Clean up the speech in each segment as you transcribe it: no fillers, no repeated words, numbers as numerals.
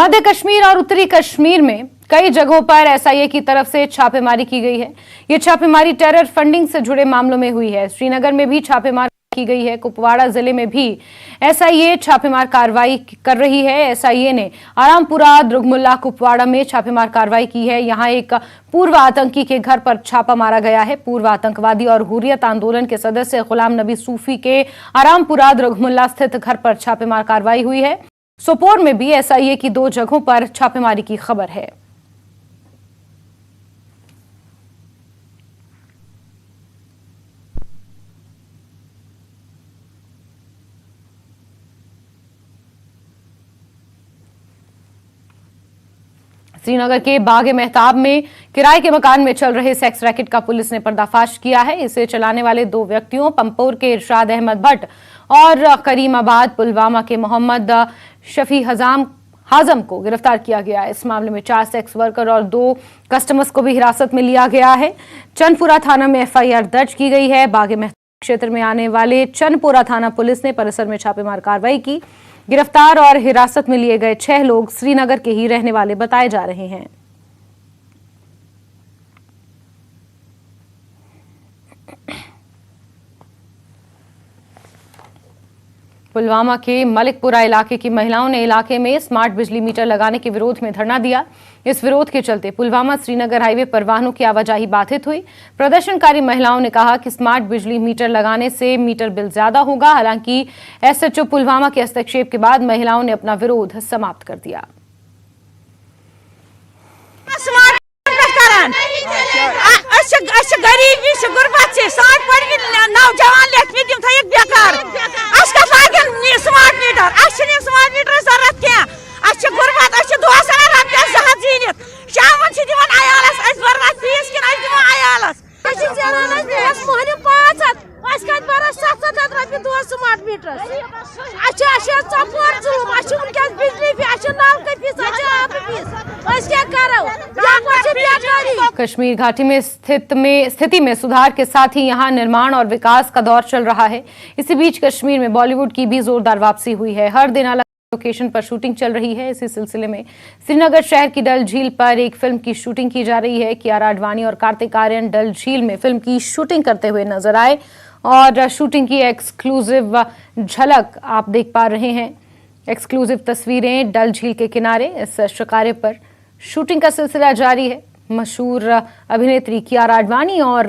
मध्य कश्मीर और उत्तरी कश्मीर में कई जगहों पर एसआईए की तरफ से छापेमारी की गई है। ये छापेमारी टेरर फंडिंग से जुड़े मामलों में हुई है। श्रीनगर में भी छापेमारी की गई है। कुपवाड़ा जिले में भी एसआईए छापेमार कार्रवाई कर रही है। एसआईए ने आरामपुरा दुर्गमुल्ला कुपवाड़ा में छापेमार कार्रवाई की है। यहां एक पूर्व आतंकी के घर पर छापा मारा गया है। पूर्व आतंकवादी और हुर्रियत आंदोलन के सदस्य गुलाम नबी सूफी के आरामपुरा दुर्गमुल्ला स्थित घर पर छापेमार कार्रवाई हुई है। सोपोर में भी एसआईए की 2 जगहों पर छापेमारी की खबर है। श्रीनगर के बाग मेहताब में किराए के मकान में चल रहे सेक्स रैकेट का पुलिस ने पर्दाफाश किया है। इसे चलाने वाले 2 व्यक्तियों पंपोर के इरशाद अहमद भट्ट और करीमाबाद पुलवामा के मोहम्मद शफी हाजम को गिरफ्तार किया गया है। इस मामले में 4 सेक्स वर्कर और 2 कस्टमर्स को भी हिरासत में लिया गया है। चंदपुरा थाना में एफआईआर दर्ज की गई है। बाग मेहताब क्षेत्र में आने वाले चंदपुरा थाना पुलिस ने परिसर में छापेमार कार्रवाई की। गिरफ्तार और हिरासत में लिए गए 6 लोग श्रीनगर के ही रहने वाले बताए जा रहे हैं। पुलवामा के मलिकपुरा इलाके की महिलाओं ने इलाके में स्मार्ट बिजली मीटर लगाने के विरोध में धरना दिया। इस विरोध के चलते पुलवामा श्रीनगर हाईवे पर वाहनों की आवाजाही बाधित हुई। प्रदर्शनकारी महिलाओं ने कहा कि स्मार्ट बिजली मीटर लगाने से मीटर बिल ज्यादा होगा। हालांकि एसएचओ पुलवामा के हस्तक्षेप के बाद महिलाओं ने अपना विरोध समाप्त कर दिया। कश्मीर घाटी में स्थिति में सुधार के साथ ही यहां निर्माण और विकास का दौर चल रहा है। इसी बीच कश्मीर में बॉलीवुड की भी जोरदार वापसी हुई है। हर दिन अलग लोकेशन पर शूटिंग चल रही है। इसी सिलसिले में श्रीनगर शहर की डल झील पर एक फिल्म की शूटिंग की जा रही है। कियारा आडवाणी और कार्तिक आर्यन डल झील में फिल्म की शूटिंग करते हुए नजर आए और शूटिंग की एक्सक्लूसिव झलक आप देख पा रहे हैं। एक्सक्लूसिव तस्वीरें डल झील के किनारे इस शिकारे पर शूटिंग का सिलसिला जारी है। मशहूर अभिनेत्री कियारा आडवाणी और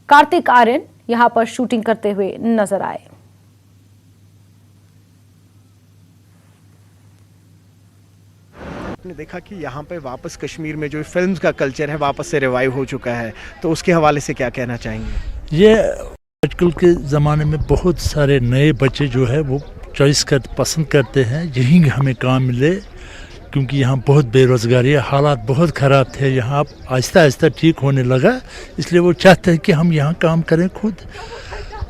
कार्तिक आर्यन यहां पर शूटिंग करते हुए नजर आए। आपने देखा कि यहाँ पे वापस कश्मीर में जो फिल्म्स का कल्चर है वापस से रिवाइव हो चुका है, तो उसके हवाले से क्या कहना चाहेंगे? ये आजकल के ज़माने में बहुत सारे नए बच्चे जो है वो चॉइस पसंद करते हैं यहीं हमें काम मिले, क्योंकि यहाँ बहुत बेरोज़गारी है, हालात बहुत ख़राब थे। यहाँ अब आहिस्ता आहिस्ता ठीक होने लगा, इसलिए वो चाहते हैं कि हम यहाँ काम करें खुद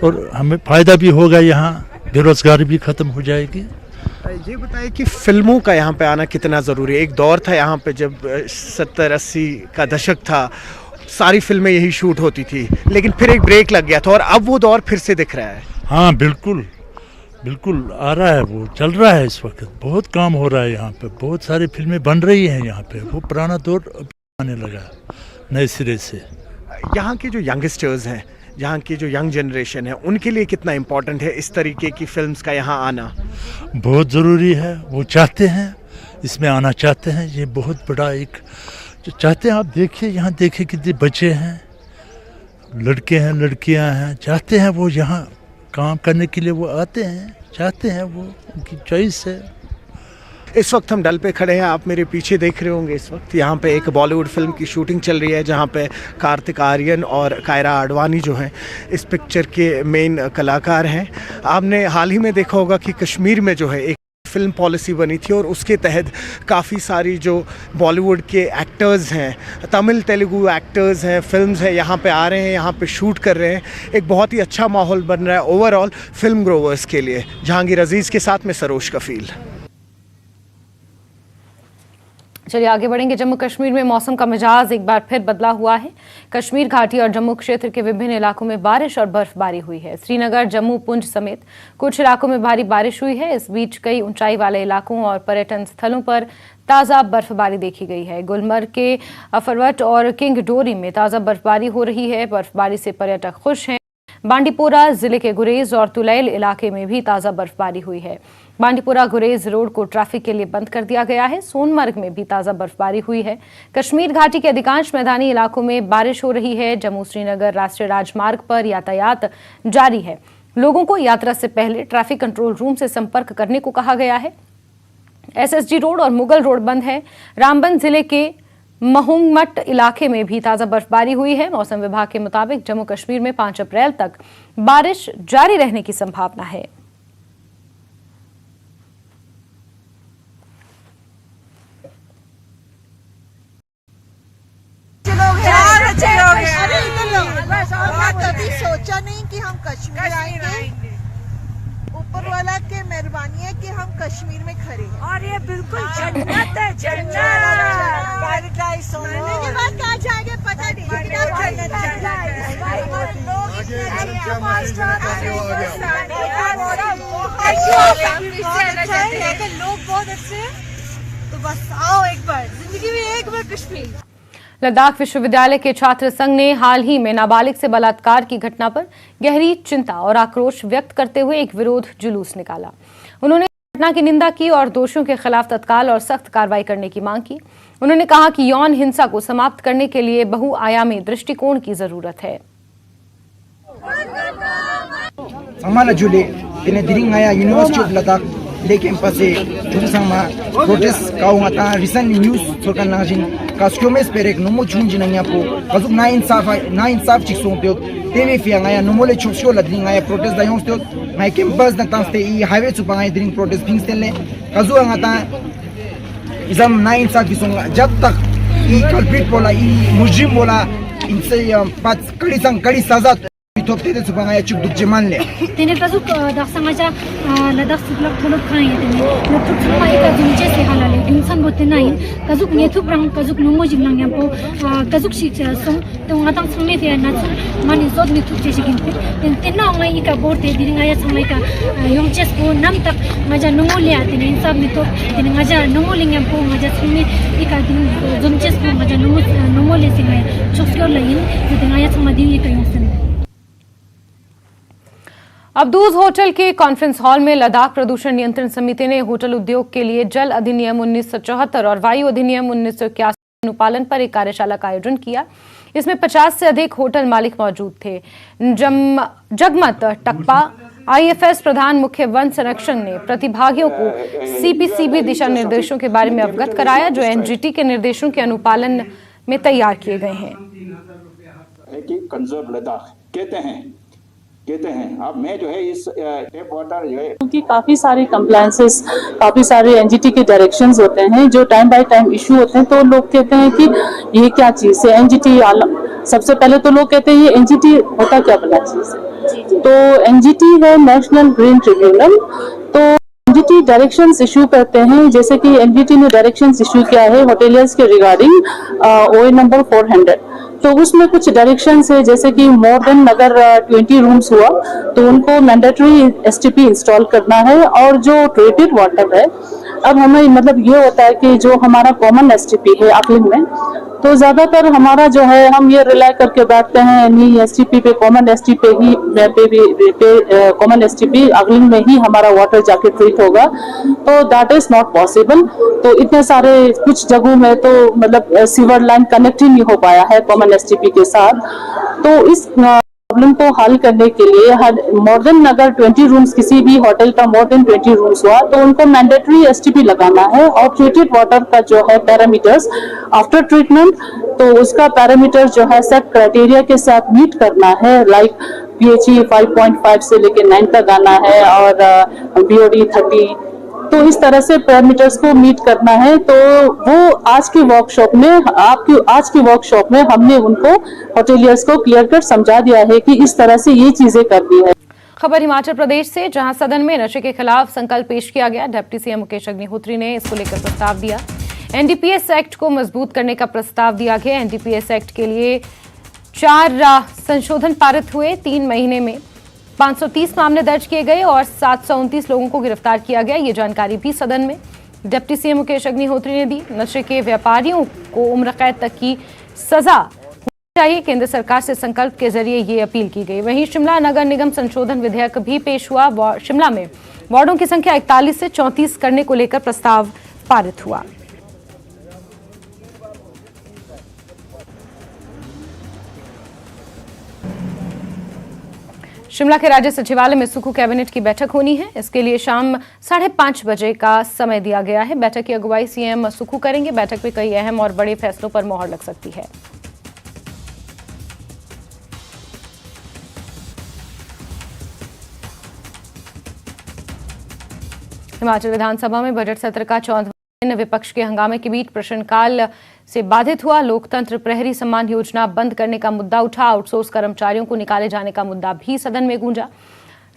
और हमें फ़ायदा भी होगा, यहाँ बेरोज़गारी भी ख़त्म हो जाएगी। ये बताइए कि फिल्मों का यहाँ पे आना कितना ज़रूरी है? एक दौर था यहाँ पे जब 70-80 का दशक था, सारी फिल्में यही शूट होती थी, लेकिन फिर एक ब्रेक लग गया था और अब वो दौर फिर से दिख रहा है। हाँ बिल्कुल बिल्कुल आ रहा है, वो चल रहा है इस वक्त, बहुत काम हो रहा है यहाँ पे, बहुत सारी फिल्में बन रही हैं यहाँ पे। वो पुराना दौर आने लगा नए सिरे से। यहाँ के जो यंगस्टर्स हैं, यहाँ की जो यंग जनरेशन है, उनके लिए कितना इम्पोर्टेंट है इस तरीके की फिल्म्स का यहाँ आना? बहुत ज़रूरी है, वो चाहते हैं, इसमें आना चाहते हैं। ये बहुत बड़ा एक चाहते हैं। आप देखिए यहाँ, देखिए कितने बच्चे हैं, लड़के हैं, लड़कियाँ हैं, चाहते हैं वो यहाँ काम करने के लिए, वो आते हैं, चाहते हैं, वो उनकी चॉइस है। इस वक्त हम डल पे खड़े हैं, आप मेरे पीछे देख रहे होंगे, इस वक्त यहाँ पे एक बॉलीवुड फिल्म की शूटिंग चल रही है, जहाँ पे कार्तिक आर्यन और कियारा आडवाणी जो हैं इस पिक्चर के मेन कलाकार हैं। आपने हाल ही में देखा होगा कि कश्मीर में जो है एक फिल्म पॉलिसी बनी थी और उसके तहत काफ़ी सारी जो बॉलीवुड के एक्टर्स हैं, तमिल तेलुगु एक्टर्स हैं, फिल्म्स हैं, यहाँ पे आ रहे हैं, यहाँ पे शूट कर रहे हैं। एक बहुत ही अच्छा माहौल बन रहा है ओवरऑल फिल्म ग्रोवर्स के लिए। जहांगीर अजीज़ के साथ में सरोज कफील। चलिए आगे बढ़ेंगे। जम्मू कश्मीर में मौसम का मिजाज एक बार फिर बदला हुआ है। कश्मीर घाटी और जम्मू क्षेत्र के विभिन्न इलाकों में बारिश और बर्फबारी हुई है। श्रीनगर, जम्मू, पुंछ समेत कुछ इलाकों में भारी बारिश हुई है। इस बीच कई ऊंचाई वाले इलाकों और पर्यटन स्थलों पर ताज़ा बर्फबारी देखी गई है। गुलमर्ग के अफरवट और किंग डोरी में ताज़ा बर्फबारी हो रही है। बर्फबारी से पर्यटक खुश हैं। बांडीपोरा जिले के गुरेज और तुलैल इलाके में भी ताज़ा बर्फबारी हुई है। बांडीपोरा गुरेज रोड को ट्रैफिक के लिए बंद कर दिया गया है। सोनमर्ग में भी ताज़ा बर्फबारी हुई है। कश्मीर घाटी के अधिकांश मैदानी इलाकों में बारिश हो रही है। जम्मू श्रीनगर राष्ट्रीय राजमार्ग पर यातायात जारी है। लोगों को यात्रा से पहले ट्रैफिक कंट्रोल रूम से संपर्क करने को कहा गया है। SSG रोड और मुगल रोड बंद है। रामबन जिले के महुमट इलाके में भी ताज़ा बर्फबारी हुई है। मौसम विभाग के मुताबिक जम्मू कश्मीर में 5 अप्रैल तक बारिश जारी रहने की संभावना है। कभी सोचा नहीं कि हम कश्मीर आएंगे। ऊपर वाला के मेहरबानी है कि हम कश्मीर में खड़े हैं और ये बिल्कुल जन्नत है। पैराडाइज सोने के बाद कहाँ जाएंगे पता नहीं, लेकिन लोग बहुत अच्छे हैं। तो बस आओ एक बार जिंदगी में, एक बार कश्मीर। लद्दाख विश्वविद्यालय के छात्र संघ ने हाल ही में नाबालिग से बलात्कार की घटना पर गहरी चिंता और आक्रोश व्यक्त करते हुए एक विरोध जुलूस निकाला। उन्होंने घटना की निंदा की और दोषियों के खिलाफ तत्काल और सख्त कार्रवाई करने की मांग की। उन्होंने कहा कि यौन हिंसा को समाप्त करने के लिए बहुआयामी दृष्टिकोण की जरूरत है। यूनिवर्सिटी ऑफ लद्दाख ले कैंपस से जुरुसंगमा प्रोटेस्ट काउंगा रिसेंट न्यूज सोकन नाजिन कास्क्योमेस पेरेक नोमो चुंजिनंगा पो कजुक ना इंसाफ चिक्सोंते तेवे फियांगा नोमोले चोक्सो लद्रिंगा प्रोटेस्ट दायोंस्ते माय कैंपस द तांस्ते ई हाईवे सुपांगा ड्रिंग प्रोटेस्ट फिंगस्तेले कजुंगा ता इजम ना इंसाफ किसोंगा जब तक ई कल्प्रिट बोला ई मुजरिम बोला इनसे कड़ी सजा तोपते सुपांगा चुप दुख जमान ले तेने कजुक दक्षमाजा लद्दाख सुबलक थोलक खाई तेने नथुक सुपाई का जुंचे से हालाले इंसान बोते नहीं कजुक नेथुक रंग कजुक नोमो जिमलांग यापो कजुक शिक्षा सों तो आतंक संगे फिर नाच मानी जोद नेथुक चेसे गिनते तेना ऑनलाइन का बोर्ड ते दिरिंग आया समय का योंचेस को नम तक मजा नोमो ले आते ने इंसान में तो तेने मजा नोमो लिंग यापो मजा संगे इका दिन जुंचेस को मजा नोमो ले सिंगे चोक्यो लाइन तेने आया समय दिन ये कयोंसन। अब्दूज होटल के कॉन्फ्रेंस हॉल में लद्दाख प्रदूषण नियंत्रण समिति ने होटल उद्योग के लिए जल अधिनियम 1974 और वायु अधिनियम 1981 अनुपालन पर एक कार्यशाला का आयोजन किया। इसमें 50 से अधिक होटल मालिक मौजूद थे। जगमत टक्पा IFS प्रधान मुख्य वन संरक्षक ने प्रतिभागियों को CPCB दिशा निर्देशों के बारे में अवगत कराया, जो NGT के निर्देशों के अनुपालन में तैयार किए गए हैं। कंजर्व लद्दाख कहते हैं अब मैं जो है इस टेप वाटर जो है क्योंकि काफी सारे कंप्लायंसेस, काफी सारे NGT के डायरेक्शंस होते हैं जो टाइम बाय टाइम इशू होते हैं। तो लोग कहते हैं कि ये क्या चीज है NGT। सबसे पहले तो लोग कहते हैं ये NGT होता क्या बड़ा चीज है। तो NGT है नेशनल ग्रीन ट्रिब्यूनल। तो NGT डायरेक्शंस इशू करते हैं, जैसे कि NGT ने डायरेक्शंस इशू किया है होटेलियर्स के रिगार्डिंग OA नंबर 400। तो उसमें कुछ डायरेक्शंस है, जैसे कि मोर देन अगर 20 रूम्स हुआ तो उनको मैंडेटरी STP इंस्टॉल करना है। और जो ट्रीटेड वाटर है, अब हमें मतलब ये होता है कि जो हमारा कॉमन STP है अकलिंग में, तो ज्यादातर हमारा जो है हम ये रिलाई करके बैठते हैं नहीं STP पे, कॉमन STP ही कॉमन STP अगलिंग में ही हमारा वाटर जाके ट्रीट होगा। तो दैट इज नॉट पॉसिबल। तो इतने सारे कुछ जगहों में तो मतलब सीवर लाइन कनेक्ट ही नहीं हो पाया है कॉमन STP के साथ। तो इस प्रॉब्लम को हल करने के लिए मोर देन अगर 20 रूम्स, किसी भी होटल का मोर देन 20 रूम्स हुआ तो उनको मैंडेटरी STP लगाना है। और ट्रीटेड वाटर का जो है पैरामीटर्स आफ्टर ट्रीटमेंट, तो उसका पैरामीटर जो है सेट क्राइटेरिया के साथ मीट करना है। लाइक PHE 5.5 से लेके 9 तक आना है और BOD 30। तो इस तरह से पैरामीटर्स को मीट करना है। तो वो आज की वर्कशॉप में हमने उनको होटेलियर्स को क्लियर कट समझा दिया है कि इस तरह से ये चीजें करनी है। खबर हिमाचल प्रदेश से, जहां सदन में नशे के खिलाफ संकल्प पेश किया गया। डिप्टी CM मुकेश अग्निहोत्री ने इसको लेकर प्रस्ताव दिया। एनडीपीएस एक्ट को मजबूत करने का प्रस्ताव दिया गया। एनडीपीएस एक्ट के लिए 4 संशोधन पारित हुए। 3 महीने में 530 मामले दर्ज किए गए और 729 लोगों को गिरफ्तार किया गया। ये जानकारी भी सदन में डिप्टी सीएम मुकेश अग्निहोत्री ने दी। नशे के व्यापारियों को उम्र कैद तक की सजा होनी चाहिए। केंद्र सरकार से संकल्प के जरिए ये अपील की गई। वहीं शिमला नगर निगम संशोधन विधेयक भी पेश हुआ। शिमला में वार्डों की संख्या 41 से 34 करने को लेकर प्रस्ताव पारित हुआ। शिमला के राज्य सचिवालय में सुक्खू कैबिनेट की बैठक होनी है। इसके लिए शाम 5:30 बजे का समय दिया गया है। बैठक की अगुवाई सीएम सुक्खू करेंगे। बैठक में कई अहम और बड़े फैसलों पर मोहर लग सकती है। हिमाचल विधानसभा में बजट सत्र का 14वां दिन विपक्ष के हंगामे के बीच प्रश्नकाल से बाधित हुआ। लोकतंत्र प्रहरी सम्मान योजना बंद करने का मुद्दा उठा। आउटसोर्स कर्मचारियों को निकाले जाने का मुद्दा भी सदन में गूंजा।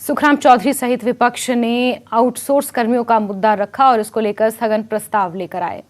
सुखराम चौधरी सहित विपक्ष ने आउटसोर्स कर्मियों का मुद्दा रखा और इसको लेकर स्थगन प्रस्ताव लेकर आए।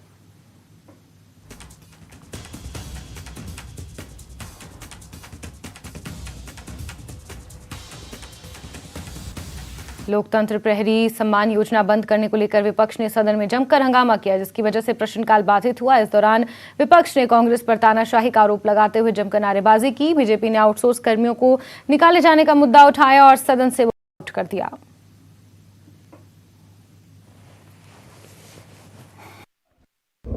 लोकतंत्र प्रहरी सम्मान योजना बंद करने को लेकर विपक्ष ने सदन में जमकर हंगामा किया, जिसकी वजह से प्रश्नकाल बाधित हुआ। इस दौरान विपक्ष ने कांग्रेस पर तानाशाही का आरोप लगाते हुए जमकर नारेबाजी की। बीजेपी ने आउटसोर्स कर्मियों को निकाले जाने का मुद्दा उठाया और सदन से वॉकआउट कर दिया।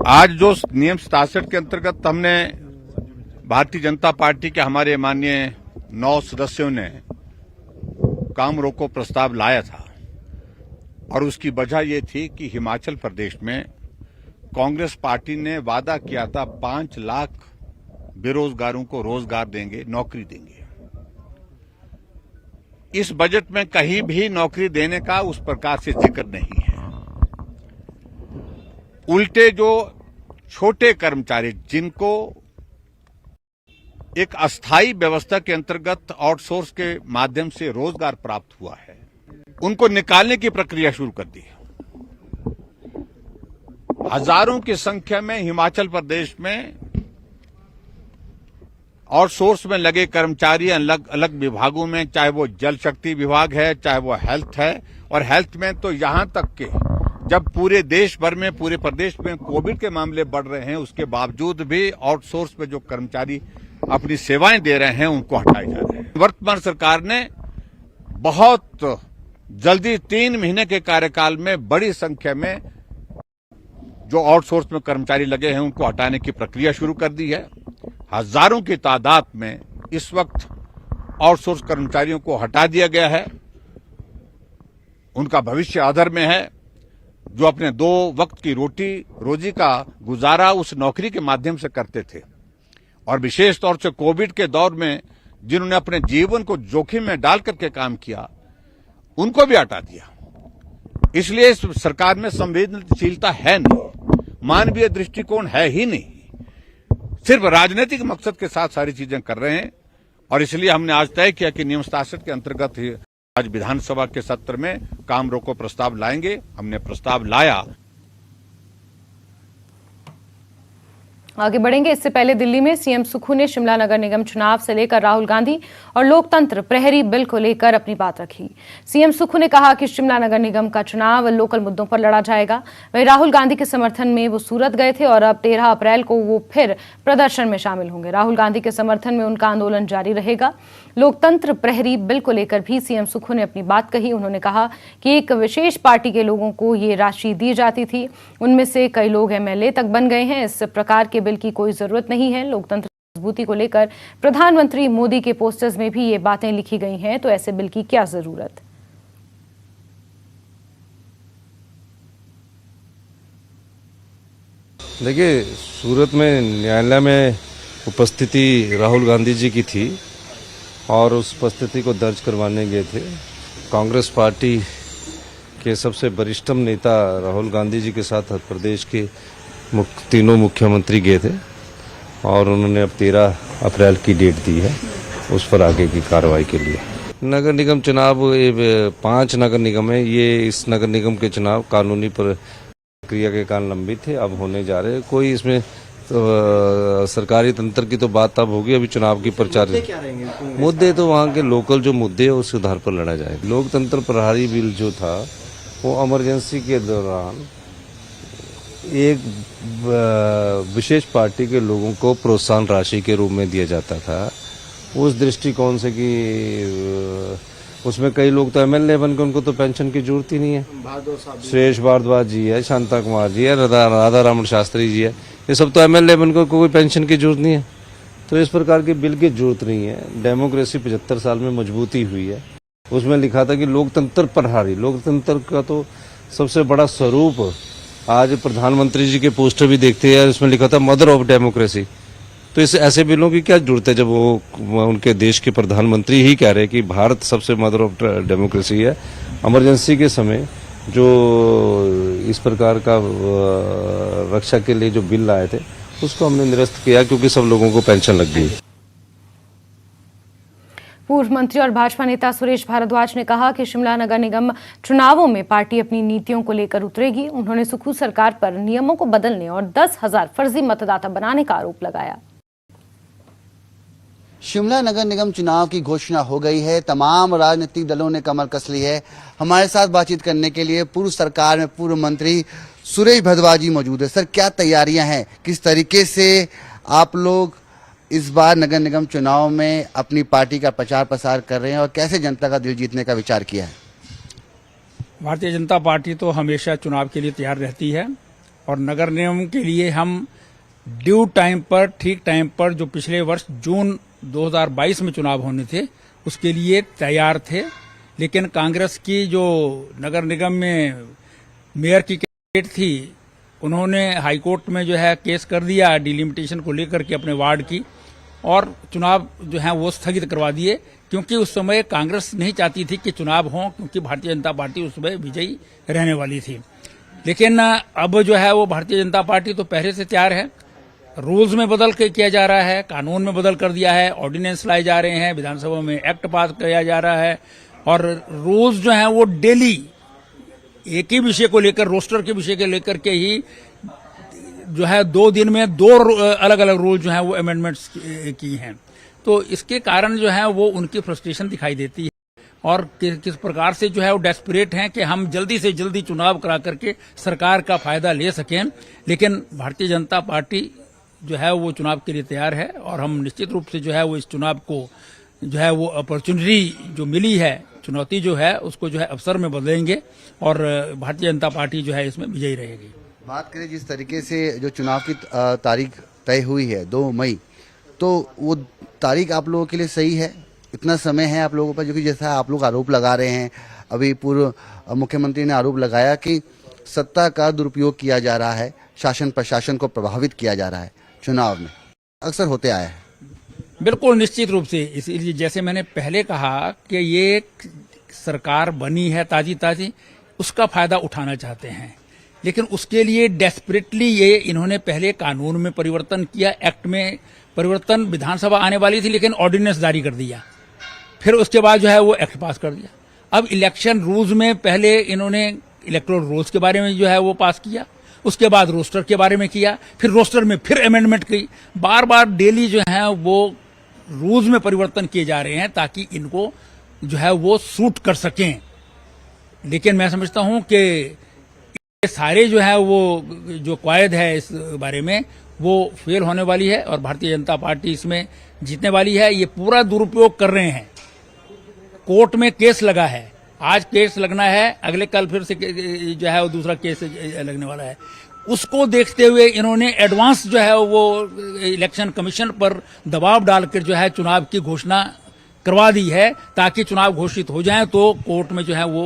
आज जो नियम 67 के अंतर्गत हमने भारतीय जनता पार्टी के हमारे माननीय 9 सदस्यों ने काम रोको प्रस्ताव लाया था और उसकी वजह ये थी कि हिमाचल प्रदेश में कांग्रेस पार्टी ने वादा किया था 5 लाख बेरोजगारों को रोजगार देंगे, नौकरी देंगे। इस बजट में कहीं भी नौकरी देने का उस प्रकार से जिक्र नहीं है। उल्टे जो छोटे कर्मचारी जिनको एक अस्थायी व्यवस्था के अंतर्गत आउटसोर्स के माध्यम से रोजगार प्राप्त हुआ है, उनको निकालने की प्रक्रिया शुरू कर दी है। हजारों की संख्या में हिमाचल प्रदेश में आउटसोर्स में लगे कर्मचारी अलग अलग विभागों में, चाहे वो जल शक्ति विभाग है, चाहे वो हेल्थ है, और हेल्थ में तो यहां तक के जब पूरे देश भर में, पूरे प्रदेश में कोविड के मामले बढ़ रहे हैं, उसके बावजूद भी आउटसोर्स में जो कर्मचारी अपनी सेवाएं दे रहे हैं उनको हटाए जा रहे हैं। वर्तमान सरकार ने बहुत जल्दी 3 महीने के कार्यकाल में बड़ी संख्या में जो आउटसोर्स में कर्मचारी लगे हैं उनको हटाने की प्रक्रिया शुरू कर दी है। हजारों की तादाद में इस वक्त आउटसोर्स कर्मचारियों को हटा दिया गया है। उनका भविष्य आधर में है। जो अपने 2 वक्त की रोजी का गुजारा उस नौकरी के माध्यम से करते थे, और विशेष तौर से कोविड के दौर में जिन्होंने अपने जीवन को जोखिम में डाल करके काम किया, उनको भी हटा दिया। इसलिए इस सरकार में संवेदनशीलता है नहीं, मानवीय दृष्टिकोण है ही नहीं। सिर्फ राजनीतिक मकसद के साथ सारी चीजें कर रहे हैं। और इसलिए हमने आज तय किया कि नियम 67 के अंतर्गत ही आज विधानसभा के सत्र में काम रोको प्रस्ताव लाएंगे। हमने प्रस्ताव लाया। आगे बढ़ेंगे। इससे पहले दिल्ली में सीएम सुक्खू ने शिमला नगर निगम चुनाव से लेकर राहुल गांधी और लोकतंत्र प्रहरी बिल को लेकर अपनी बात रखी। सीएम सुक्खू ने कहा कि शिमला नगर निगम का चुनाव लोकल मुद्दों पर लड़ा जाएगा। वहीं राहुल गांधी के समर्थन में वो सूरत गए थे और अब 13 अप्रैल को वो फिर प्रदर्शन में शामिल होंगे। राहुल गांधी के समर्थन में उनका आंदोलन जारी रहेगा। लोकतंत्र प्रहरी बिल को लेकर भी सीएम सुक्खू ने अपनी बात कही। उन्होंने कहा कि एक विशेष पार्टी के लोगों को ये राशि दी जाती थी, उनमें से कई लोग एमएलए तक बन गए हैं। इस प्रकार के बिल की कोई जरूरत नहीं है। लोकतंत्र मजबूती को लेकर प्रधानमंत्री मोदी के पोस्टर्स में भी ये बातें लिखी गई हैं, तो ऐसे बिल की क्या जरूरत। देखिए, सूरत में न्यायालय में उपस्थिति राहुल गांधी जी की थी और उस उपस्थिति को दर्ज करवाने गए थे। कांग्रेस पार्टी के सबसे वरिष्ठतम नेता राहुल गांधी जी के साथ प्रदेश के तीनों मुख्यमंत्री गए थे और उन्होंने अब 13 अप्रैल की डेट दी है उस पर आगे की कार्रवाई के लिए। नगर निगम चुनाव 5 नगर निगम है। ये इस नगर निगम के चुनाव कानूनी प्रक्रिया प्रक्रिया के कारण लंबित थे, अब होने जा रहे हैं। कोई इसमें सरकारी तंत्र की तो बात अब होगी, अभी चुनाव की प्रचार मुद्दे तो वहाँ के लोकल जो मुद्दे है उसके आधार पर लड़ा जाए। लोकतंत्र प्रहरी बिल जो था वो इमरजेंसी के दौरान एक विशेष पार्टी के लोगों को प्रोत्साहन राशि के रूप में दिया जाता था, उस दृष्टिकोण से कि उसमें कई लोग तो एमएलए बन के उनको तो पेंशन की जरूरत ही नहीं है। सुरेश भारद्वाज जी है, शांता कुमार जी है, राधा रमण शास्त्री जी है, ये सब तो एमएलए बनकर कोई पेंशन की जरूरत नहीं है। तो इस प्रकार के बिल की जरूरत नहीं है। डेमोक्रेसी 75 साल में मजबूती हुई है। उसमें लिखा था कि लोकतंत्र प्रहरी, लोकतंत्र का तो सबसे बड़ा स्वरूप आज प्रधानमंत्री जी के पोस्टर भी देखते हैं, इसमें लिखा था मदर ऑफ डेमोक्रेसी। तो इस ऐसे बिलों की क्या जरूरत है जब वो उनके देश के प्रधानमंत्री ही कह रहे हैं कि भारत सबसे मदर ऑफ डेमोक्रेसी है। इमरजेंसी के समय जो इस प्रकार का रक्षा के लिए जो बिल लाए थे उसको हमने निरस्त किया क्योंकि सब लोगों को पेंशन लग गई। पूर्व मंत्री और भाजपा नेता सुरेश भारद्वाज ने कहा कि शिमला नगर निगम चुनावों में पार्टी अपनी नीतियों को लेकर उतरेगी। उन्होंने सुखू सरकार पर नियमों को बदलने और 10,000 फर्जी मतदाता बनाने का आरोप लगाया। शिमला नगर निगम चुनाव की घोषणा हो गई है। तमाम राजनीतिक दलों ने कमर कस ली है। हमारे साथ बातचीत करने के लिए पूर्व सरकार में पूर्व मंत्री सुरेश भारद्वाज जी मौजूद है। सर, क्या तैयारियां हैं, किस तरीके से आप लोग इस बार नगर निगम चुनाव में अपनी पार्टी का प्रचार प्रसार कर रहे हैं और कैसे जनता का दिल जीतने का विचार किया है? भारतीय जनता पार्टी तो हमेशा चुनाव के लिए तैयार रहती है और नगर निगम के लिए हम ड्यू टाइम पर, ठीक टाइम पर, जो पिछले वर्ष जून 2022 में चुनाव होने थे उसके लिए तैयार थे। लेकिन कांग्रेस की जो नगर निगम में मेयर की कैंडिडेट थी, उन्होंने हाईकोर्ट में जो है केस कर दिया डिलिमिटेशन को लेकर के अपने वार्ड की, और चुनाव जो है वो स्थगित करवा दिए, क्योंकि उस समय कांग्रेस नहीं चाहती थी कि चुनाव हो, क्योंकि भारतीय जनता पार्टी उस समय विजयी रहने वाली थी। लेकिन अब जो है वो भारतीय जनता पार्टी तो पहले से तैयार है। रूल्स में बदल के किया जा रहा है, कानून में बदल कर दिया है, ऑर्डिनेंस लाए जा रहे हैं, विधानसभा में एक्ट पास किया जा रहा है, और रूल्स जो हैं वो डेली एक ही विषय को लेकर, रोस्टर के विषय को लेकर के ही जो है 2 दिन में 2 अलग अलग रूल जो है वो अमेंडमेंट्स की हैं। तो इसके कारण जो है वो उनकी फ्रस्ट्रेशन दिखाई देती है और किस प्रकार से जो है वो डेस्परेट हैं कि हम जल्दी से जल्दी चुनाव करा करके सरकार का फायदा ले सकें। लेकिन भारतीय जनता पार्टी जो है वो चुनाव के लिए तैयार है और हम निश्चित रूप से जो है वो इस चुनाव को जो है वो अपॉर्चुनिटी जो मिली है, चुनौती जो है, उसको जो है अवसर में बदलेंगे और भारतीय जनता पार्टी जो है इसमें विजयी रहेगी। बात करें जिस तरीके से जो चुनाव की तारीख तय हुई है 2 मई, तो वो तारीख आप लोगों के लिए सही है? इतना समय है आप लोगों पर, जो कि जैसा आप लोग आरोप लगा रहे हैं, अभी पूर्व मुख्यमंत्री ने आरोप लगाया कि सत्ता का दुरुपयोग किया जा रहा है, शासन प्रशासन को प्रभावित किया जा रहा है चुनाव में, अक्सर होते आया है। बिल्कुल निश्चित रूप से, इसलिए जैसे मैंने पहले कहा कि ये सरकार बनी है ताजी ताजी, उसका फायदा उठाना चाहते हैं, लेकिन उसके लिए डेस्परेटली ये इन्होंने पहले कानून में परिवर्तन किया, एक्ट में परिवर्तन, विधानसभा आने वाली थी लेकिन ऑर्डिनेंस जारी कर दिया, फिर उसके बाद जो है वो एक्ट पास कर दिया। अब इलेक्शन रूल्स में पहले इन्होंने इलेक्टोरल रूल्स के बारे में जो है वो पास किया, उसके बाद रोस्टर के बारे में किया, फिर रोस्टर में फिर अमेंडमेंट की, बार बार डेली जो है वो रूल्स में परिवर्तन किए जा रहे हैं ताकि इनको जो है वो सूट कर सकें। लेकिन मैं समझता हूं कि ये सारे जो है वो जो कवायद है इस बारे में वो फेल होने वाली है और भारतीय जनता पार्टी इसमें जीतने वाली है। ये पूरा दुरुपयोग कर रहे हैं। कोर्ट में केस लगा है, आज केस लगना है, अगले कल फिर से जो है वो दूसरा केस लगने वाला है। उसको देखते हुए इन्होंने एडवांस जो है वो इलेक्शन कमीशन पर दबाव डालकर जो है चुनाव की घोषणा करवा दी है ताकि चुनाव घोषित हो जाए तो कोर्ट में जो है वो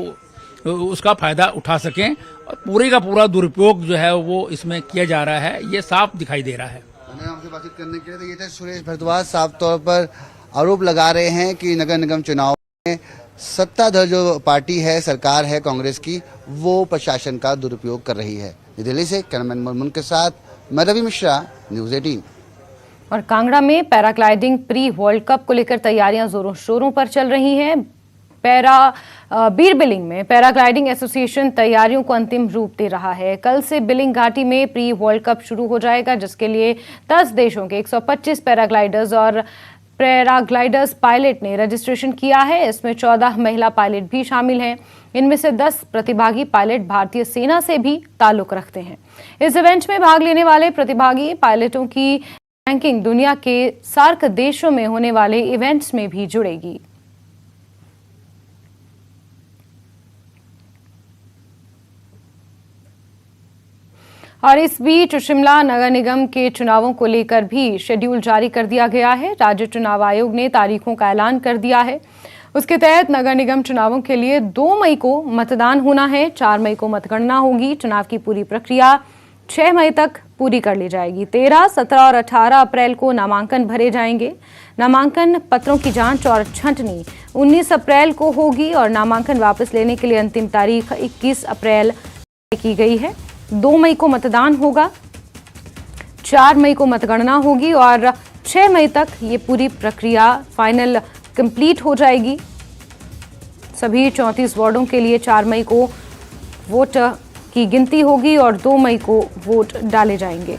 उसका फायदा उठा सकें, और पूरे का पूरा दुरुपयोग जो है वो इसमें किया जा रहा है, ये साफ दिखाई दे रहा है। हमसे बातचीत करने के लिए तो ये थे सुरेश भारद्वाज। साफ तौर पर आरोप लगा रहे हैं कि नगर निगम चुनाव में सत्ताधारी जो पार्टी है, सरकार है कांग्रेस की, वो प्रशासन का दुरुपयोग कर रही है। दिल्ली से कैमरामैन मुनमुन के साथ मैं रवि मिश्रा, न्यूज़ 18। और कांगड़ा में पैराग्लाइडिंग प्री वर्ल्ड कप को लेकर तैयारियां जोरों शोरों पर चल रही हैं। बीर बिलिंग में पैराग्लाइडिंग एसोसिएशन तैयारियों को अंतिम रूप दे रहा है। कल से बिलिंग घाटी में प्री वर्ल्ड कप शुरू हो जाएगा, जिसके लिए 10 देशों के 125 पैराग्लाइडर्स और पैराग्लाइडर्स पायलट ने रजिस्ट्रेशन किया है। इसमें 14 महिला पायलट भी शामिल हैं। इनमें से 10 प्रतिभागी पायलट भारतीय सेना से भी ताल्लुक रखते हैं। इस इवेंट में भाग लेने वाले प्रतिभागी पायलटों की रैंकिंग दुनिया के सार्क देशों में होने वाले इवेंट्स में भी जुड़ेगी। और इस बीच शिमला नगर निगम के चुनावों को लेकर भी शेड्यूल जारी कर दिया गया है। राज्य चुनाव आयोग ने तारीखों का ऐलान कर दिया है। उसके तहत नगर निगम चुनावों के लिए 2 मई को मतदान होना है, 4 मई को मतगणना होगी। चुनाव की पूरी प्रक्रिया 6 मई तक पूरी कर ली जाएगी। 13, 17 और 18 अप्रैल को नामांकन भरे जाएंगे। नामांकन पत्रों की जांच और छंटनी 19 अप्रैल को होगी और नामांकन वापस लेने के लिए अंतिम तारीख 21 अप्रैल तय की गई है। 2 मई को मतदान होगा, 4 मई को मतगणना होगी और 6 मई तक ये पूरी प्रक्रिया फाइनल कंप्लीट हो जाएगी। सभी 34 वार्डों के लिए 4 मई को वोट की गिनती होगी और 2 मई को वोट डाले जाएंगे।